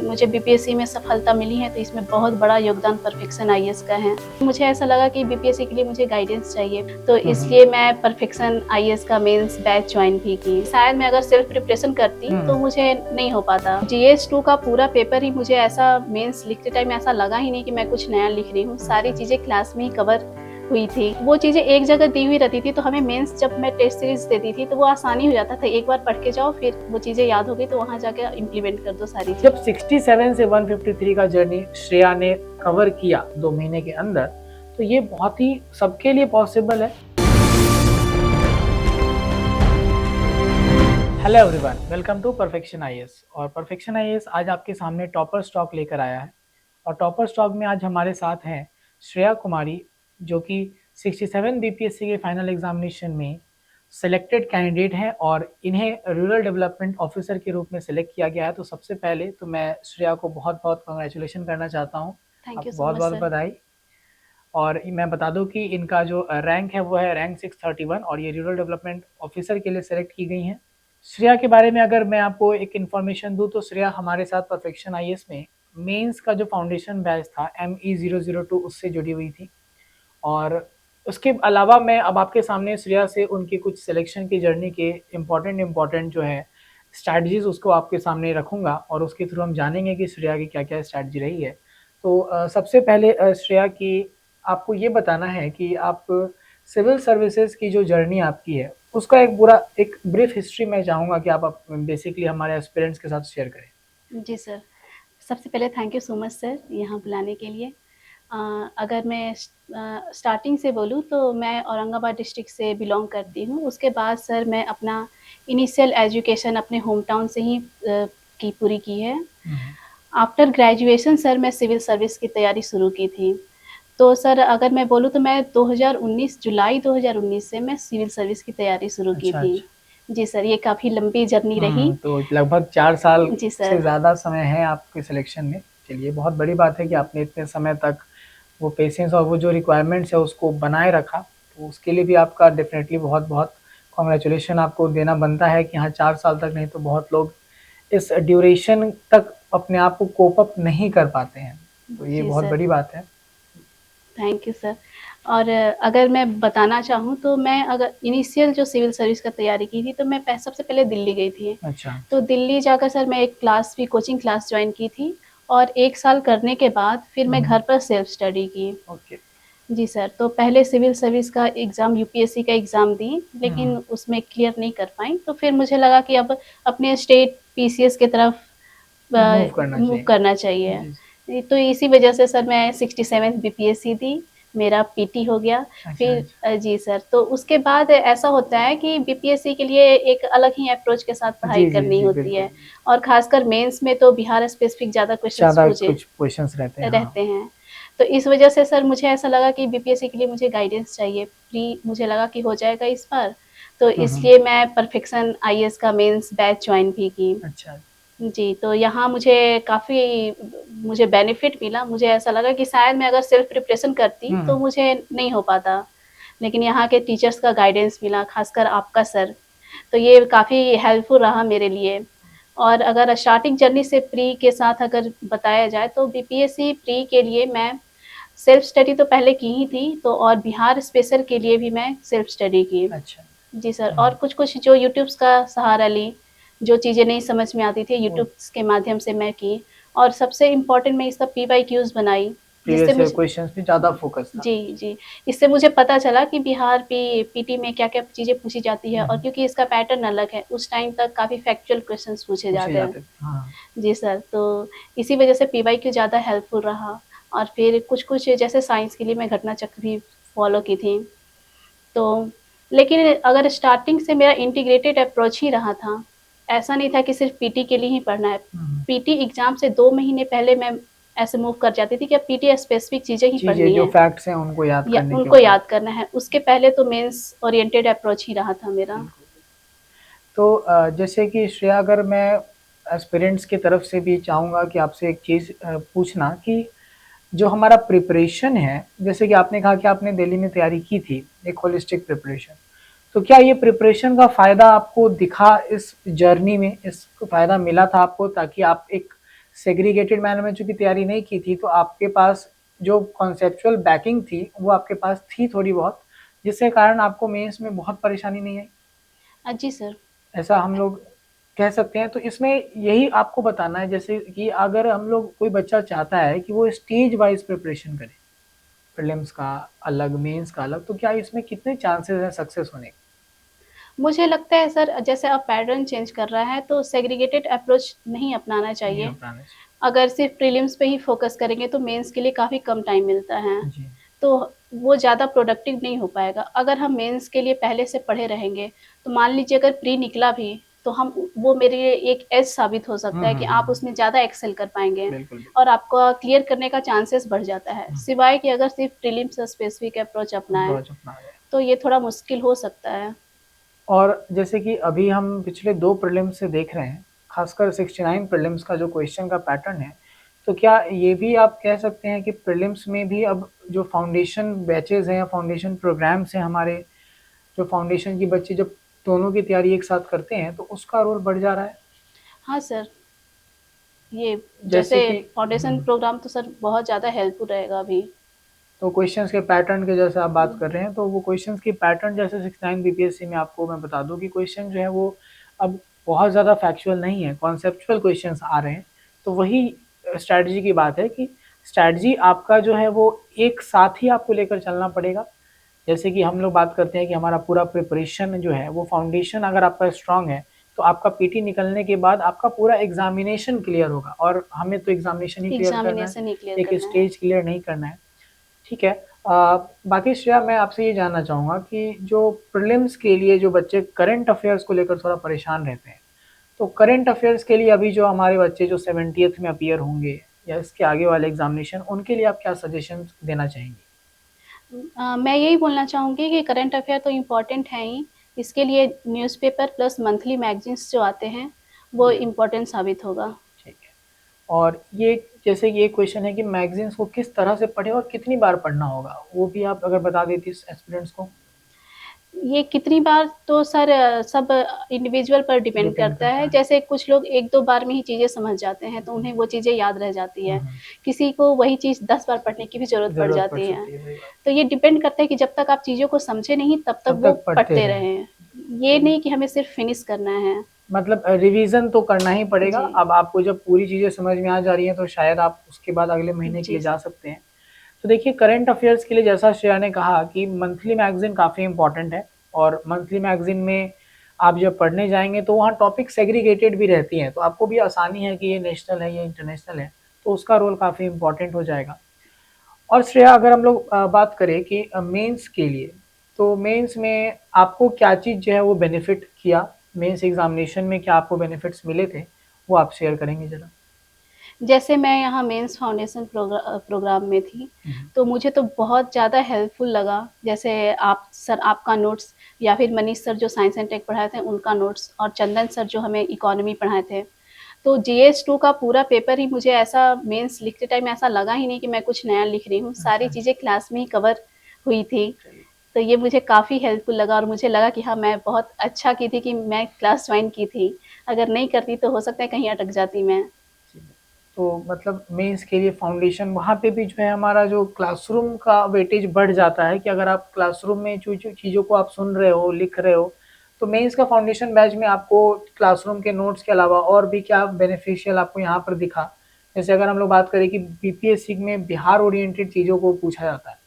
मुझे बीपीएससी में सफलता मिली है तो इसमें बहुत बड़ा योगदान परफेक्शन आईएएस का है। मुझे ऐसा लगा कि बीपीएससी के लिए मुझे गाइडेंस चाहिए, तो इसलिए मैं परफेक्शन आईएएस का मेंस बैच ज्वाइन भी की। शायद मैं अगर सेल्फ प्रिपरेशन करती तो मुझे नहीं हो पाता। जीएस 2 का पूरा पेपर ही मुझे ऐसा मेंस लिखते टाइम ऐसा लगा ही नहीं कि मैं कुछ नया लिख रही हूँ। सारी चीजें क्लास में ही कवर हुई थी। वो चीजें एक जगह दी हुई रहती थी, तो हमें मेंस जब मैं टेस्ट सीरीज देती थी तो वो आसानी हो जाता था। एक बार पढ़ के जाओ, फिर वो चीजें याद हो गई तो वहाँ जाके इम्प्लीमेंट कर दो सारी चीजें। जब 67 से 153 का जर्नी श्रेया ने कवर किया 2 महीने के अंदर, तो ये बहुत ही सबके लिए पॉसिबल है। Hello everyone, welcome to perfection IAS. और परफेक्शन आईएएस आज आपके सामने टॉपर स्टॉक लेकर आया है। और टॉपर स्टॉक में आज हमारे साथ हैं श्रेया कुमारी, जो कि 67 बीपीएससी के फाइनल एग्जामिनेशन में सिलेक्टेड कैंडिडेट हैं और इन्हें रूरल डेवलपमेंट ऑफिसर के रूप में सिलेक्ट किया गया है। तो सबसे पहले तो मैं श्रेया को बहुत बहुत कंग्रेचुलेशन करना चाहता हूँ। थैंक यू सो बहुत मच बहुत सर। बधाई। और मैं बता दूं कि इनका जो रैंक है वो है रैंक 631 और ये रूरल डेवलपमेंट ऑफिसर के लिए सेलेक्ट की गई हैं। श्रेया के बारे में अगर मैं आपको एक इन्फॉर्मेशन दूं तो श्रेया हमारे साथ परफेक्शन आईएएस में मेंस का जो फाउंडेशन बैच था ME002 उससे जुड़ी हुई थी। और उसके अलावा मैं अब आपके सामने श्रेया से उनकी कुछ सिलेक्शन की जर्नी के इम्पॉर्टेंट जो है स्ट्रैटेजीज उसको आपके सामने रखूंगा और उसके थ्रू हम जानेंगे कि श्रेया की क्या क्या स्ट्रैटेजी रही है। तो सबसे पहले श्रेया की आपको ये बताना है कि आप सिविल सर्विसेज की जो जर्नी आपकी है उसका एक ब्रीफ हिस्ट्री मैं चाहूँगा कि आप बेसिकली हमारे एस्पिरेंट्स के साथ शेयर करें। जी सर, सबसे पहले thank you so much sir यहाँ बुलाने के लिए। अगर मैं स्टार्टिंग से बोलूँ तो मैं औरंगाबाद डिस्ट्रिक्ट से बिलोंग करती हूँ। उसके बाद सर मैं अपना इनिशियल एजुकेशन अपने होम टाउन से ही पूरी की है। आफ्टर ग्रेजुएशन सर मैं सिविल सर्विस की तैयारी शुरू की थी। तो सर अगर मैं बोलूँ तो मैं 2019 जुलाई 2019 से मैं सिविल सर्विस की तैयारी शुरू की थी। जी सर, ये काफ़ी लंबी जर्नी रही। तो लगभग 4 साल जी से सर। ज़्यादा समय है आपके सिलेक्शन में। चलिए, बहुत बड़ी बात है कि आपने इतने समय तक वो पेशेंस और वो जो रिक्वायरमेंट्स है उसको बनाए रखा। तो उसके लिए भी आपका डेफिनेटली बहुत बहुत कॉन्ग्रेचुलेशन आपको देना बनता है कि हाँ 4 साल तक, नहीं तो बहुत लोग इस ड्यूरेशन तक अपने आप को कोप अप नहीं कर पाते हैं। तो ये जी बहुत सर। बड़ी बात है। Thank you sir. और अगर मैं बताना चाहूँ तो मैं अगर इनिशियल जो सिविल सर्विस का तैयारी की थी तो मैं सबसे पहले दिल्ली गई थी। अच्छा। तो दिल्ली जाकर सर मैं एक क्लास भी कोचिंग क्लास ज्वाइन की थी और 1 साल करने के बाद फिर मैं घर पर सेल्फ स्टडी की। ओके। जी सर, तो पहले सिविल सर्विस का एग्ज़ाम यूपीएससी का एग्ज़ाम दी, लेकिन उसमें क्लियर नहीं कर पाई। तो फिर मुझे लगा कि अब अपने स्टेट पीसीएस की तरफ मूव करना चाहिए। तो इसी वजह से सर मैं 67th बीपीएससी दी, मेरा पीटी हो गया। फिर जी सर, तो उसके बाद ऐसा होता है कि बीपीएससी के लिए एक अलग ही अप्रोच के साथ पढ़ाई करनी होती है और खासकर मेंस में तो बिहार स्पेसिफिक ज़्यादा क्वेश्चंस रहते हैं। तो इस वजह से सर मुझे ऐसा लगा कि बीपीएससी के लिए मुझे गाइडेंस चाहिए। प्री मुझे लगा कि हो जाएगा इस बार, तो इसलिए मैं परफेक्शन आईएएस का मेंस बैच ज्वाइन भी की। अच्छा। जी, तो यहाँ मुझे बेनिफिट मिला। मुझे ऐसा लगा कि शायद मैं अगर सेल्फ प्रिपरेशन करती तो मुझे नहीं हो पाता, लेकिन यहाँ के टीचर्स का गाइडेंस मिला, खासकर आपका सर, तो ये काफ़ी हेल्पफुल रहा मेरे लिए। और अगर स्टार्टिंग जर्नी से प्री के साथ अगर बताया जाए तो बीपीएससी प्री के लिए मैं सेल्फ स्टडी तो पहले की ही थी, तो और बिहार स्पेशल के लिए भी मैं सेल्फ स्टडी की। अच्छा। जी सर, और कुछ जो यूट्यूब्स का सहारा ली, जो चीज़ें नहीं समझ में आती थी यूट्यूब्स के माध्यम से मैं की। और सबसे इम्पोर्टेंट मैं इसका पीवाईक्यूज़ बनाई, जिससे मुझे क्वेश्चंस पे ज़्यादा फोकस था। जी, इससे मुझे पता चला कि बिहार पीटी में क्या-क्या चीज़ें पूछी जाती है। और क्योंकि इसका पैटर्न अलग है, उस टाइम तक काफ़ी फैक्चुअल क्वेश्चंस पूछे जाते हैं। हाँ। जी सर, तो इसी वजह से पीवाईक्यू ज़्यादा हेल्पफुल रहा। और फिर कुछ-कुछ जैसे साइंस के लिए मैं घटना चक्र भी फॉलो की थी। तो लेकिन अगर स्टार्टिंग से मेरा इंटीग्रेटेड अप्रोच ही रहा था, ऐसा नहीं था कि सिर्फ पीटी के लिए ही पढ़ना है। पीटी एग्ज़ाम से 2 महीने पहले मैं ऐसे मूव कर जाती थी कि अब पीटी स्पेसिफिक चीज़ें ही पढ़नी है। जो फैक्ट्स हैं उनको याद या करने उनको याद करना है। उसके पहले तो मेंस ओरिएंटेड अप्रोच ही रहा था मेरा। तो जैसे कि श्रेया, अगर मैं एस्पिरेंट्स की तरफ से भी चाहूँगा कि आपसे एक चीज़ पूछना कि जो हमारा प्रिपरेशन है, जैसे कि आपने कहा कि आपने दिल्ली में तैयारी की थी, एक होलिस्टिक प्रिपरेशन, तो क्या ये प्रिपरेशन का फ़ायदा आपको दिखा इस जर्नी में? इसको फ़ायदा मिला था आपको ताकि आप एक सेग्रीगेटेड मैनर में चूंकि तैयारी नहीं की थी, तो आपके पास जो कॉन्सेप्चुअल बैकिंग थी वो आपके पास थी थोड़ी बहुत, जिसके कारण आपको मेंस में बहुत परेशानी नहीं आई। जी सर। ऐसा हम लोग कह सकते हैं। तो इसमें यही आपको बताना है, जैसे कि अगर हम लोग, कोई बच्चा चाहता है कि वो स्टेज वाइज प्रिपरेशन करे, प्रीलिम्स का अलग, मेंस का अलग, तो क्या इसमें कितने चांसेस हैं सक्सेस होने के? मुझे लगता है सर, जैसे अब पैटर्न चेंज कर रहा है तो सेग्रीगेटेड अप्रोच नहीं अपनाना नहीं चाहिए। अपनाने चाहिए। अगर सिर्फ प्रीलिम्स पे ही फोकस करेंगे तो मेंस के लिए काफ़ी कम टाइम मिलता है, जी। तो वो ज़्यादा प्रोडक्टिव नहीं हो पाएगा। अगर हम मेंस के लिए पहले से पढ़े रहेंगे तो मान लीजिए अगर प्री निकला भी तो हम, वो मेरे लिए एक एज साबित हो सकता है कि आप उसमें ज़्यादा एक्सेल कर पाएंगे बिल्कुल बिल्कुल। और आपका क्लियर करने का चांसेस बढ़ जाता है, सिवाय कि अगर सिर्फ प्रीलिम्स स्पेसिफिक अप्रोच अपनाएं अप्रोच अपना रहे हैं। तो ये थोड़ा मुश्किल हो सकता है। और जैसे कि अभी हम पिछले 2 प्रीलिम्स से देख रहे हैं, खासकर 69 प्रीलिम्स का जो क्वेश्चन का पैटर्न है, तो क्या ये भी आप कह सकते हैं कि प्रीलिम्स में भी अब जो फाउंडेशन बैचेज़ हैं या फाउंडेशन प्रोग्राम्स हैं हमारे, जो फाउंडेशन की बच्चे जब दोनों की तैयारी एक साथ करते हैं, तो उसका रोल बढ़ जा रहा है? हाँ सर, ये जैसे जैसे कि फाउंडेशन प्रोग्राम तो सर बहुत ज़्यादा हेल्पफुल रहेगा अभी। तो क्वेश्चंस के पैटर्न के जैसे आप बात कर रहे हैं, तो वो क्वेश्चंस की पैटर्न जैसे 69 बीपीएससी में, आपको मैं बता दूं कि क्वेश्चन जो है वो अब बहुत ज़्यादा फैक्चुअल नहीं है, कॉन्सेप्चुअल क्वेश्चंस आ रहे हैं। तो वही स्ट्रैटेजी की बात है कि स्ट्रैटेजी आपका जो है वो एक साथ ही आपको लेकर चलना पड़ेगा। जैसे कि हम लोग बात करते हैं कि हमारा पूरा प्रिपरेशन जो है वो, फाउंडेशन अगर आपका स्ट्रांग है तो आपका पीटी निकलने के बाद आपका पूरा एग्जामिनेशन क्लियर होगा, और हमें तो एग्जामिनेशन ही क्लियर करना है, एग्जामिनेशन ही क्लियर एक करना है। स्टेज क्लियर नहीं करना है। ठीक है। बाकी श्रेया, मैं आपसे ये जानना चाहूँगा कि जो प्रीलिम्स के लिए जो बच्चे करंट अफेयर्स को लेकर थोड़ा परेशान रहते हैं, तो करंट अफेयर्स के लिए अभी जो हमारे बच्चे जो 70th में अपीयर होंगे या इसके आगे वाले एग्जामिनेशन, उनके लिए आप क्या सजेशन देना चाहेंगी? मैं यही बोलना चाहूँगी कि करंट अफेयर तो इम्पोर्टेंट है ही, इसके लिए न्यूज़पेपर प्लस मंथली मैगजीन्स जो आते हैं वो इम्पोर्टेंट साबित होगा। ठीक है। और ये, जैसे ये क्वेश्चन है कि मैगजीन्स को किस तरह से पढ़े और कितनी बार पढ़ना होगा, वो भी आप अगर बता देती एस्पिरेंट्स को। ये कितनी बार तो सर सब इंडिविजुअल पर डिपेंड डिपेंड करता करता है। है। जैसे कुछ लोग 1-2 बार में ही चीज़ें समझ जाते हैं तो उन्हें वो चीज़ें याद रह जाती है। हम्म। किसी को वही चीज़ 10 बार पढ़ने की भी ज़रूरत पड़ जरूरत पड़ जाती है। सकती है, सही बात। तो ये डिपेंड करता है कि जब तक आप चीज़ों को समझे नहीं तब तक तब वो तक पढ़ते पढ़ते रहें। रहें। ये नहीं कि हमें सिर्फ फिनिश करना है। मतलब रिवीजन तो करना ही पड़ेगा। जी। अब आपको जब पूरी चीज़ें समझ में आ जा रही हैं तो शायद आप उसके बाद अगले महीने के जी लिए जा सर। सकते हैं। तो देखिए, करंट अफेयर्स के लिए जैसा श्रेया ने कहा कि मंथली मैगजीन काफ़ी इंपॉर्टेंट है, और मंथली मैगजीन में आप जब पढ़ने जाएंगे तो वहाँ टॉपिक सेग्रीगेटेड भी रहती हैं, तो आपको भी आसानी है कि ये नेशनल है, ये इंटरनेशनल है, तो उसका रोल काफ़ी इंपॉर्टेंट हो जाएगा। और श्रेया, अगर हम लोग बात करें कि मेंस के लिए, तो मेंस में आपको क्या चीज़ जो है वो बेनिफिट किया, मेंस एग्जामिनेशन में क्या आपको बेनिफिट्स मिले थे, वो आप शेयर करेंगे ज़रा? जैसे मैं यहाँ मेंस फाउंडेशन प्रोग्राम में थी, तो मुझे तो बहुत ज़्यादा हेल्पफुल लगा। जैसे आप सर, आपका नोट्स, या फिर मनीष सर जो साइंस एंड टेक पढ़ाए थे उनका नोट्स, और चंदन सर जो हमें इकोनॉमी पढ़ाए थे। तो जीएस 2 का पूरा पेपर ही मुझे ऐसा, मेंस लिखते टाइम ऐसा लगा ही नहीं कि मैं कुछ नया लिख रही हूँ। सारी अच्छा। चीज़ें क्लास में ही कवर हुई थी। तो ये मुझे काफ़ी हेल्पफुल लगा और मुझे लगा कि हाँ, मैं बहुत अच्छा की थी कि मैं क्लास ज्वाइन की थी। अगर नहीं करती तो हो सकता है कहीं अटक जाती मैं। तो मतलब मेंस के लिए फाउंडेशन, वहाँ पे भी जो है हमारा जो क्लासरूम का वेटेज बढ़ जाता है, कि अगर आप क्लासरूम में जो जो चीज़ों को आप सुन रहे हो, लिख रहे हो, तो मेंस का फाउंडेशन बैच में आपको क्लासरूम के नोट्स के अलावा और भी क्या बेनिफिशियल आपको यहाँ पर दिखा? जैसे अगर हम लोग बात करें कि बीपीएससी में बिहार ओरिएंटेड चीज़ों को पूछा जाता है,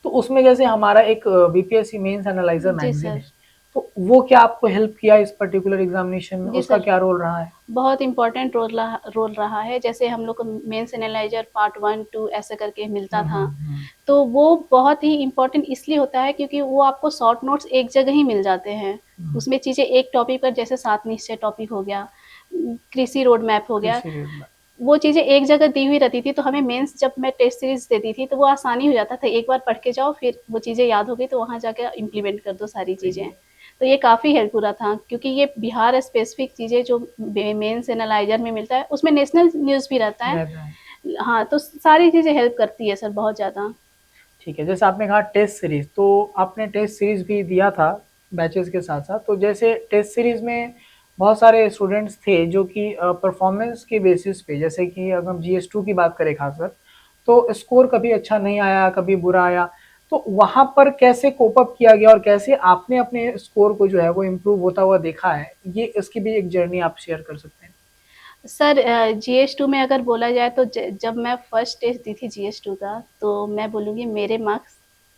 तो उसमें जैसे हमारा एक बीपीएससी मेंस एनालाइजर जी मैगजीन सर। है, तो वो क्या आपको हेल्प किया इस पर्टिकुलर एग्जामिनेशन में, जी उसका सर, क्या रोल रहा है? बहुत इम्पोर्टेंट रोल रहा है। जैसे हम लोग को मेंस एनालाइज़र पार्ट 1, 2 ऐसे करके मिलता था। हम्म। तो वो बहुत ही इम्पोर्टेंट इसलिए होता है क्योंकि वो आपको शॉर्ट नोट्स एक जगह ही मिल जाते हैं। उसमें चीज़ें एक टॉपिक पर, जैसे 7 निश्चय टॉपिक हो गया, कृषि रोड मैप हो गया, कृषि ऋण। वो चीज़ें एक जगह दी हुई रहती थी। तो हमें मेंस, जब मैं टेस्ट सीरीज़ देती थी तो वो आसानी हो जाता था। एक बार पढ़ के जाओ, फिर वो चीज़ें याद हो गई तो वहाँ जाके इम्प्लीमेंट कर दो सारी सही चीज़ें। है। तो ये काफ़ी हेल्पफुल रहा था क्योंकि ये बिहार स्पेसिफिक चीज़ें जो मेंस एनालाइजर में मिलता है, उसमें नेशनल न्यूज़ भी रहता है। रहता है। हाँ, तो सारी चीज़ें हेल्प करती है सर बहुत ज़्यादा। ठीक है। जैसे आपने कहा टेस्ट सीरीज, तो आपने टेस्ट सीरीज भी दिया था बैचेस के साथ साथ, तो जैसे टेस्ट सीरीज में बहुत सारे स्टूडेंट्स थे जो कि परफॉर्मेंस के बेसिस पे, जैसे कि अगर हम GS2 की बात करें खासकर, तो स्कोर कभी अच्छा नहीं आया, कभी बुरा आया। तो वहाँ पर कैसे कोप अप किया गया और कैसे आपने अपने स्कोर को जो है वो इम्प्रूव होता हुआ देखा है, ये इसकी भी एक जर्नी आप शेयर कर सकते हैं। सर GS2 में अगर बोला जाए तो जब मैं फर्स्ट टेस्ट दी थी GS2 का, तो मैं बोलूँगी मेरे मार्क्स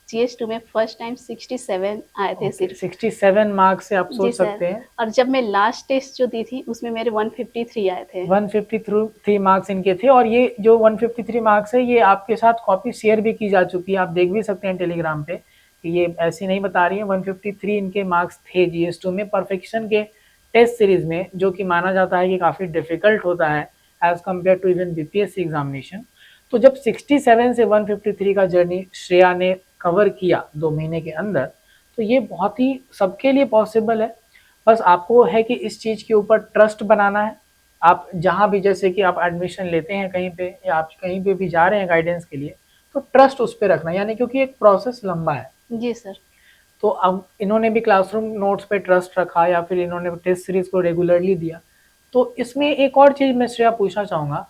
GS2 में फर्स्ट टाइम 67 आए थे ओके, सिर्फ। 67 मार्क्स से आप जी सोच सर। सकते हैं। और जब मैं लास्ट टेस्ट जो दी थी उसमें मेरे 153 आए थे। 153 मार्क्स इनके थे, और ये जो 153 मार्क्स है ये आपके साथ कॉपी शेयर भी की जा चुकी है, आप देख भी सकते हैं टेलीग्राम पे कि ये ऐसी नहीं बता रही है। 153 इनके मार्क्स थे GS2 में परफेक्शन के टेस्ट सीरीज में, जो कि माना जाता है कि काफ़ी डिफिकल्ट होता है as compare to even BPSC examination. तो जब 67 से 153 का जर्नी श्रेया ने कवर किया 2 महीने के अंदर, तो ये बहुत ही सबके लिए पॉसिबल है। बस आपको है कि इस चीज़ के ऊपर ट्रस्ट बनाना है। आप जहाँ भी, जैसे कि आप एडमिशन लेते हैं कहीं पे या आप कहीं पे भी जा रहे हैं गाइडेंस के लिए, तो ट्रस्ट उस पर रखना, यानी क्योंकि एक प्रोसेस लंबा है। जी सर। तो अब इन्होंने भी क्लासरूम नोट्स पे ट्रस्ट रखा या फिर इन्होंने टेस्ट सीरीज को रेगुलरली दिया। तो इसमें एक और चीज़ मैं श्रेया पूछना चाहूँगा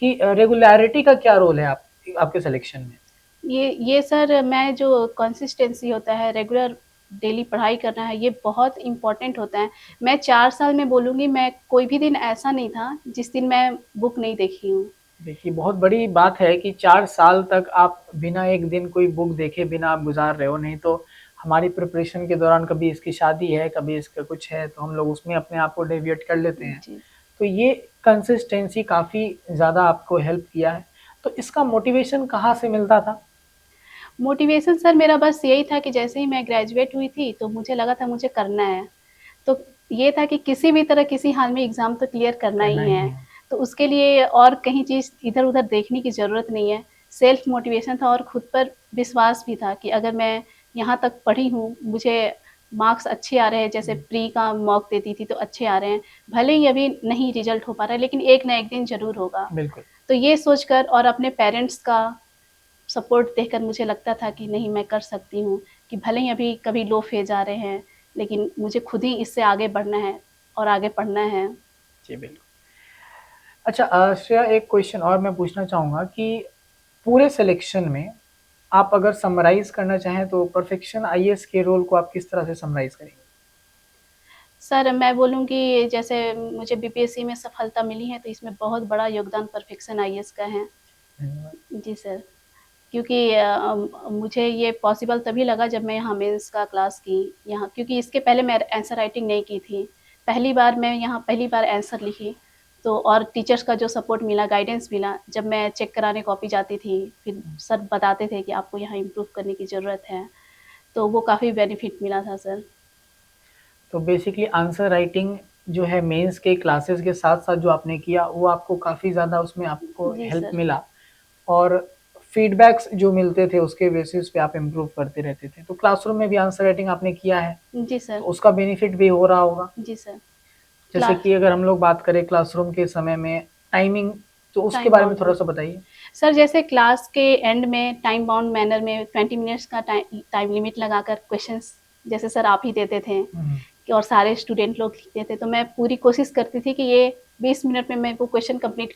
कि रेगुलरिटी का क्या रोल है आपके सिलेक्शन में? ये सर, मैं जो कंसिस्टेंसी होता है, रेगुलर डेली पढ़ाई करना है, ये बहुत इम्पोर्टेंट होता है। मैं 4 साल में बोलूँगी, मैं कोई भी दिन ऐसा नहीं था जिस दिन मैं बुक नहीं देखी हूँ। देखिए, बहुत बड़ी बात है कि 4 साल तक आप बिना एक दिन कोई बुक देखे बिना आप गुजार रहे हो। नहीं तो हमारी प्रिपरेशन के दौरान कभी इसकी शादी है, कभी इसका कुछ है, तो हम लोग उसमें अपने आप को डेविएट कर लेते हैं। जी। तो ये कंसिस्टेंसी काफ़ी ज़्यादा आपको हेल्प किया है। तो इसका मोटिवेशन कहाँ से मिलता था? मोटिवेशन सर मेरा बस यही था कि जैसे ही मैं ग्रेजुएट हुई थी, तो मुझे लगा था मुझे करना है। तो ये था कि किसी भी तरह किसी हाल में एग्ज़ाम तो क्लियर करना करना ही ही है। है। तो उसके लिए और कहीं चीज़ इधर-उधर देखने की ज़रूरत नहीं है। सेल्फ मोटिवेशन था और खुद पर विश्वास भी था कि अगर मैं यहाँ तक पढ़ी हूँ, मुझे मार्क्स अच्छे आ रहे हैं, जैसे प्री का मॉक देती थी तो अच्छे आ रहे हैं। भले ही अभी नहीं रिज़ल्ट हो पा रहा है, लेकिन एक ना एक दिन ज़रूर होगा। बिल्कुल। तो ये सोचकर और अपने पेरेंट्स का सपोर्ट देखकर मुझे लगता था कि नहीं, मैं कर सकती हूँ, कि भले ही अभी कभी लो फेज़ आ रहे हैं, लेकिन मुझे खुद ही इससे आगे बढ़ना है और आगे पढ़ना है। जी, बिल्कुल। अच्छा, श्रेया, एक क्वेश्चन और मैं पूछना चाहूँगा कि पूरे सिलेक्शन में आप अगर समराइज़ करना चाहें तो परफेक्शन IAS के रोल को आप किस तरह से समराइज़ करेंगे? सर, मैं बोलूँ कि जैसे मुझे बीपीएससी में सफलता मिली है, तो इसमें बहुत बड़ा योगदान परफेक्शन आईएएस का है। धन्यवाद। जी सर, क्योंकि मुझे ये पॉसिबल तभी लगा जब मैं यहाँ मेंस का क्लास की यहाँ, क्योंकि इसके पहले मैं आंसर राइटिंग नहीं की थी। पहली बार मैं यहाँ पहली बार आंसर लिखी, तो और टीचर्स का जो सपोर्ट मिला, गाइडेंस मिला, जब मैं चेक कराने कॉपी जाती थी, फिर सर बताते थे कि आपको यहाँ इम्प्रूव करने की ज़रूरत है, तो वो काफ़ी बेनिफिट मिला था सर। तो बेसिकली आंसर राइटिंग जो है मेंस के क्लासेस के साथ-साथ जो आपने किया, वो आपको काफ़ी ज़्यादा उसमें आपको जी हेल्प सर। मिला, और फीडबैक्स जो मिलते थे उसके बेसिस पे आप इम्प्रूव करते रहते थे। तो क्लासरूम में भी आंसर राइटिंग आपने किया है, जी तो सर। उसका बेनिफिट भी हो रहा होगा। जी सर। जैसे क्लास कि अगर हम लोग बात करें क्लासरूम के समय में टाइमिंग, तो उसके टाइम बारे में बाउंड में थोड़ा-सा बताइए? सर, जैसे क्लास के एंड में टाइम बाउंड मैनर में 20 मिनट्स का टाइम लिमिट लगाकर क्वेश्चंस जैसे सर आप ही देते थे हुँ, कि और सारे स्टूडेंट लोग लिखते थे, तो मैं पूरी कोशिश करती थी कि ये 20 मिनट में मैं वो क्वेश्चन कंप्लीट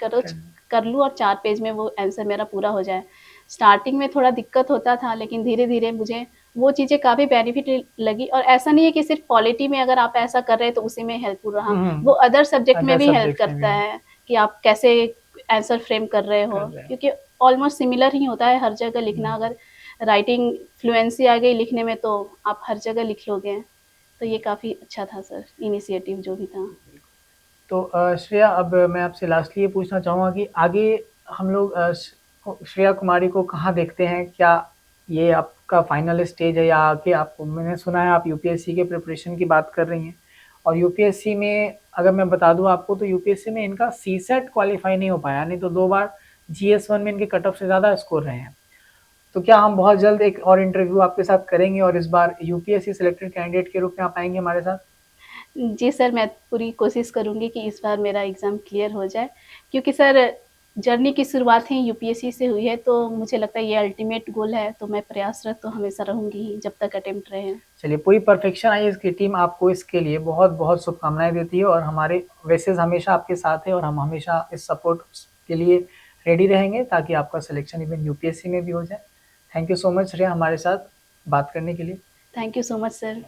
कर लूँ और 4 पेज में वो आंसर मेरा पूरा हो जाए। स्टार्टिंग में थोड़ा दिक्कत होता था, लेकिन धीरे-धीरे मुझे वो चीज़ें काफ़ी बेनिफिट लगी, और ऐसा नहीं है कि सिर्फ पॉलिटी में अगर आप ऐसा कर रहे हैं तो उसी में हेल्पफुल रहा। हुँ, वो हुँ। अदर सब्जेक्ट में अदर भी हेल्प सब्जेक्ट्स में करता भी है कि आप कैसे आंसर फ्रेम कर रहे हो, कर रहे हो। क्योंकि ऑलमोस्ट सिमिलर ही होता है हर जगह लिखना। हुँ। अगर राइटिंग फ्लुएंसी आ गई लिखने में तो आप हर जगह लिख लोगे। तो ये काफ़ी अच्छा था सर, इनिशिएटिव जो भी था। तो श्रेया, अब मैं आपसे लास्टली ये पूछना चाहूँगा कि आगे हम लोग श्रेया कुमारी को कहाँ देखते हैं? क्या ये आपका फाइनल स्टेज है, या आगे आपको, मैंने सुना है आप यूपीएससी के प्रिपरेशन की बात कर रही हैं, और यूपीएससी में अगर मैं बता दूँ आपको, तो यूपीएससी में इनका सीसेट क्वालीफाई नहीं हो पाया, नहीं तो 2 बार GS1 में इनके कट ऑफ से ज़्यादा स्कोर रहे हैं। तो क्या हम बहुत जल्द एक और इंटरव्यू आपके साथ करेंगे और इस बार यूपीएससी सिलेक्टेड कैंडिडेट के रूप में आप आएँगे हमारे साथ? जी सर, मैं पूरी कोशिश करूँगी कि इस बार मेरा एग्ज़ाम क्लियर हो जाए, क्योंकि सर जर्नी की शुरुआत ही यूपीएससी से हुई है, तो मुझे लगता है ये अल्टीमेट गोल है, तो मैं प्रयासरत तो हमेशा रहूँगी ही जब तक अटेम्प्ट रहे। चलिए, पूरी परफेक्शन आईएएस की टीम आपको इसके लिए बहुत-बहुत शुभकामनाएँ देती है और हमारे विशेज़ हमेशा आपके साथ है और हम हमेशा इस सपोर्ट के लिए रेडी रहेंगे ताकि आपका सिलेक्शन इवन यूपीएससी में भी हो जाए। Thank you so much Shreya हमारे साथ बात करने के लिए। Thank you so much sir.